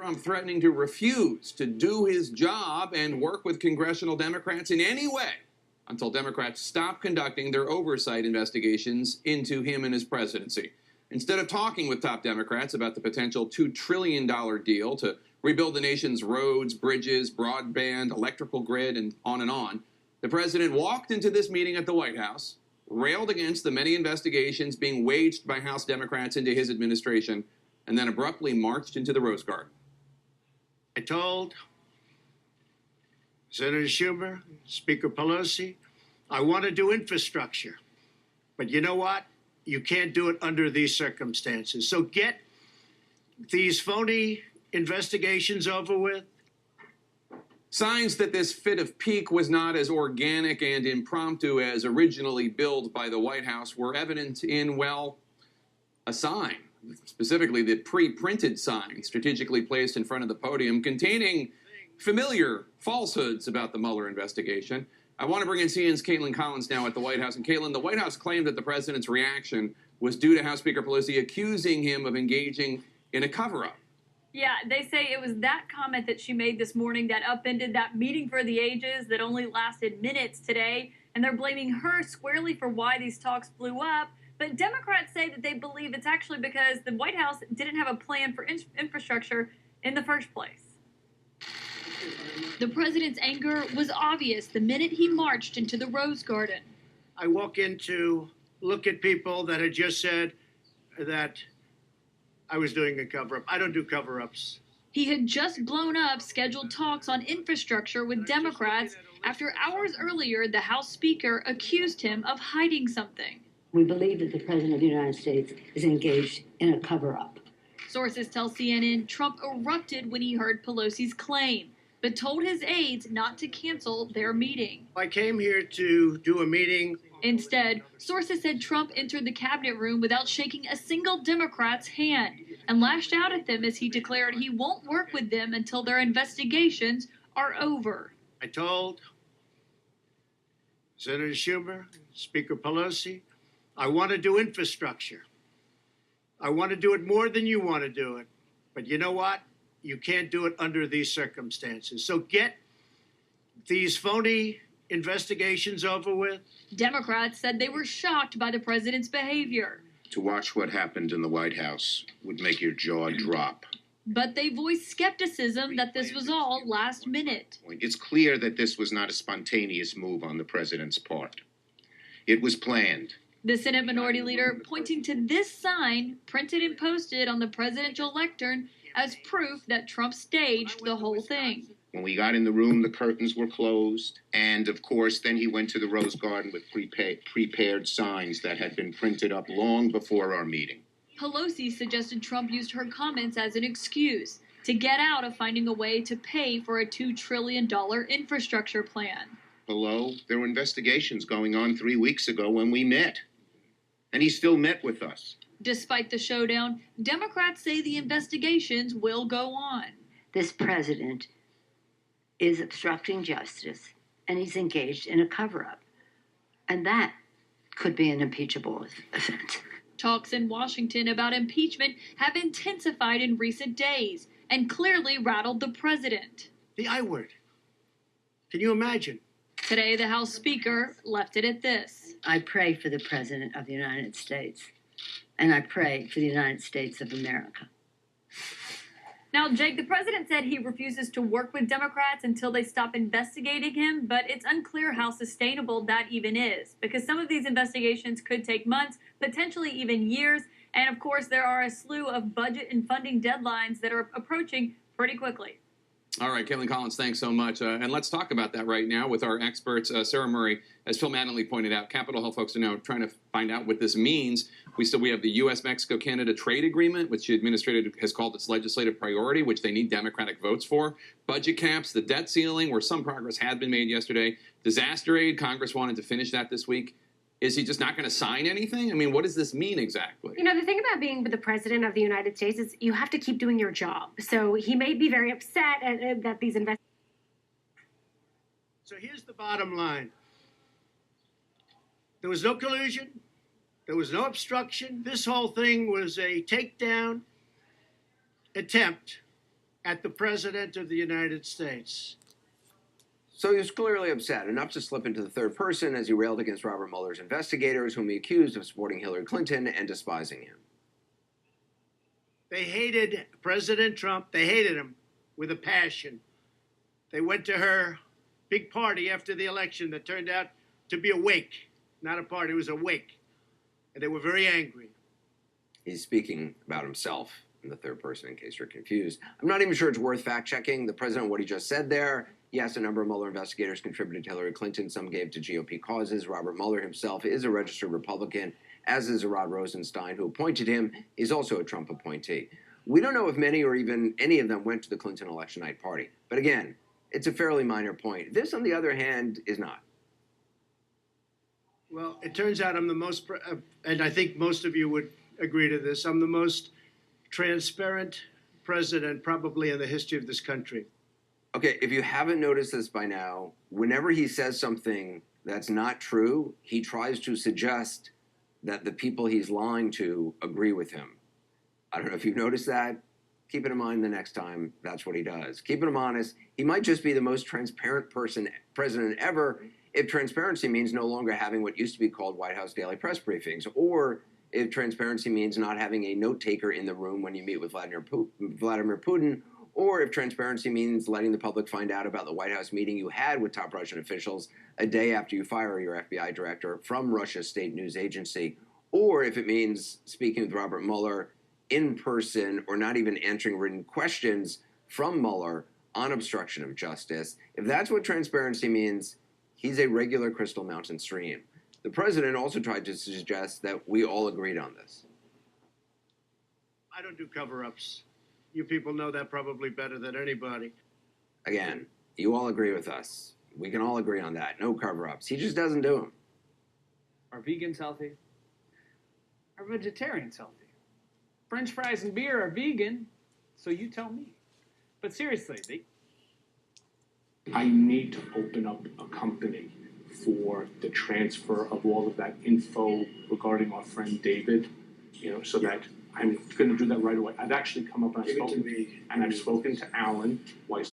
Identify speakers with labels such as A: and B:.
A: Trump threatening to refuse to do his job and work with congressional Democrats in any way until Democrats stop conducting their oversight investigations into him and his presidency. Instead of talking with top Democrats about the potential $2 trillion deal to rebuild the nation's roads, bridges, broadband, electrical grid, and on, the president walked into this meeting at the White House, railed against the many investigations being waged by House Democrats into his administration, and then abruptly marched into the Rose Garden.
B: I told Senator Schumer, Speaker Pelosi, I want to do infrastructure. But you know what? You can't do it under these circumstances. So get these phony investigations over with.
A: Signs that this fit of pique was not as organic and impromptu as originally billed by the White House were evident in, well, a sign. Specifically, the pre-printed sign strategically placed in front of the podium containing familiar falsehoods about the Mueller investigation. I want to bring in CNN's Caitlin Collins now at the White House. And Caitlin, the White House claimed that the president's reaction was due to House Speaker Pelosi accusing him of engaging in a cover-up.
C: Yeah, they say it was that comment that she made this morning that upended that meeting for the ages that only lasted minutes today. And they're blaming her squarely for why these talks blew up. But Democrats say that they believe it's actually because the White House didn't have a plan for infrastructure in the first place. The president's anger was obvious the minute he marched into the Rose Garden.
B: I walk in to look at people that had just said that I was doing a cover-up. I don't do cover-ups.
C: He had just blown up scheduled talks on infrastructure with Democrats after hours earlier the House Speaker accused him of hiding something.
D: We believe that the President of the United States is engaged in a cover-up.
C: Sources tell CNN Trump erupted when he heard Pelosi's claim, but told his aides not to cancel their meeting.
B: I came here to do a meeting.
C: Instead, sources said Trump entered the cabinet room without shaking a single Democrat's hand and lashed out at them as he declared he won't work with them until their investigations are over.
B: I told Senator Schumer, Speaker Pelosi, I want to do infrastructure. I want to do it more than you want to do it. But you know what? You can't do it under these circumstances. So get these phony investigations over with.
C: Democrats said they were shocked by the president's behavior.
E: To watch what happened in the White House would make your jaw drop.
C: But they voiced skepticism that this was all last minute.
E: It's clear that this was not a spontaneous move on the president's part. It was planned.
C: The Senate Minority Leader pointing to this sign printed and posted on the presidential lectern as proof that Trump staged the whole thing.
E: When we got in the room, the curtains were closed. And, of course, then he went to the Rose Garden with prepared signs that had been printed up long before our meeting.
C: Pelosi suggested Trump used her comments as an excuse to get out of finding a way to pay for a $2 trillion infrastructure plan.
E: Hello? There were investigations going on 3 weeks ago when we met. And he still met with us.
C: Despite the showdown, Democrats say the investigations will go on.
D: This president is obstructing justice, and he's engaged in a cover-up. And that could be an impeachable offense.
C: Talks in Washington about impeachment have intensified in recent days and clearly rattled the president.
B: The I word. Can you imagine?
C: Today, the House Speaker left it at this.
D: I pray for the President of the United States, and I pray for the United States of America.
C: Now, Jake, the president said he refuses to work with Democrats until they stop investigating him, but it's unclear how sustainable that even is, because some of these investigations could take months, potentially even years, and of course, there are a slew of budget and funding deadlines that are approaching pretty quickly.
A: All right, Caitlin Collins, thanks so much. And let's talk about that right now with our experts. Sarah Murray, as Phil Mattingly pointed out, Capitol Hill folks are now trying to find out what this means. We have the U.S.-Mexico-Canada trade agreement, which the administrator has called its legislative priority, which they need Democratic votes for. Budget caps, the debt ceiling, where some progress had been made yesterday. Disaster aid, Congress wanted to finish that this week. Is he just not going to sign anything? I mean, what does this mean exactly?
F: You know, the thing about being the president of the United States is you have to keep doing your job. So he may be very upset that these investigations.
B: So here's the bottom line. There was no collusion. There was no obstruction. This whole thing was a takedown attempt at the President of the United States.
G: So he was clearly upset, enough to slip into the third person as he railed against Robert Mueller's investigators, whom he accused of supporting Hillary Clinton and despising him.
B: They hated President Trump. They hated him with a passion. They went to her big party after the election that turned out to be a wake. Not a party, it was a wake. And they were very angry.
G: He's speaking about himself in the third person, in case you're confused. I'm not even sure it's worth fact-checking the president, what he just said there. Yes, a number of Mueller investigators contributed to Hillary Clinton. Some gave to GOP causes. Robert Mueller himself is a registered Republican, as is Rod Rosenstein, who appointed him. He's also a Trump appointee. We don't know if many or even any of them went to the Clinton election night party. But again, it's a fairly minor point. This, on the other hand, is not.
B: Well, it turns out I'm the most, and I think most of you would agree to this, I'm the most transparent president probably in the history of this country.
G: Okay, if you haven't noticed this by now, whenever he says something that's not true, he tries to suggest that the people he's lying to agree with him. I don't know if you've noticed that. Keep it in mind the next time that's what he does. Keeping him honest, he might just be the most transparent president ever if transparency means no longer having what used to be called White House daily press briefings, or if transparency means not having a note taker in the room when you meet with Vladimir Putin, or if transparency means letting the public find out about the White House meeting you had with top Russian officials a day after you fire your FBI director from Russia's state news agency, or if it means speaking with Robert Mueller in person or not even answering written questions from Mueller on obstruction of justice. If that's what transparency means, he's a regular Crystal Mountain stream. The president also tried to suggest that we all agreed on this.
B: I don't do cover-ups. You people know that probably better than anybody.
G: Again, you all agree with us. We can all agree on that. No cover-ups. He just doesn't do them.
H: Are vegans healthy? Are vegetarians healthy? French fries and beer are vegan, so you tell me. But seriously,
I: I need to open up a company for the transfer of all of that info regarding our friend David, so that I'm going to do that right away. I've actually come up and I've spoken to Alan Weiss.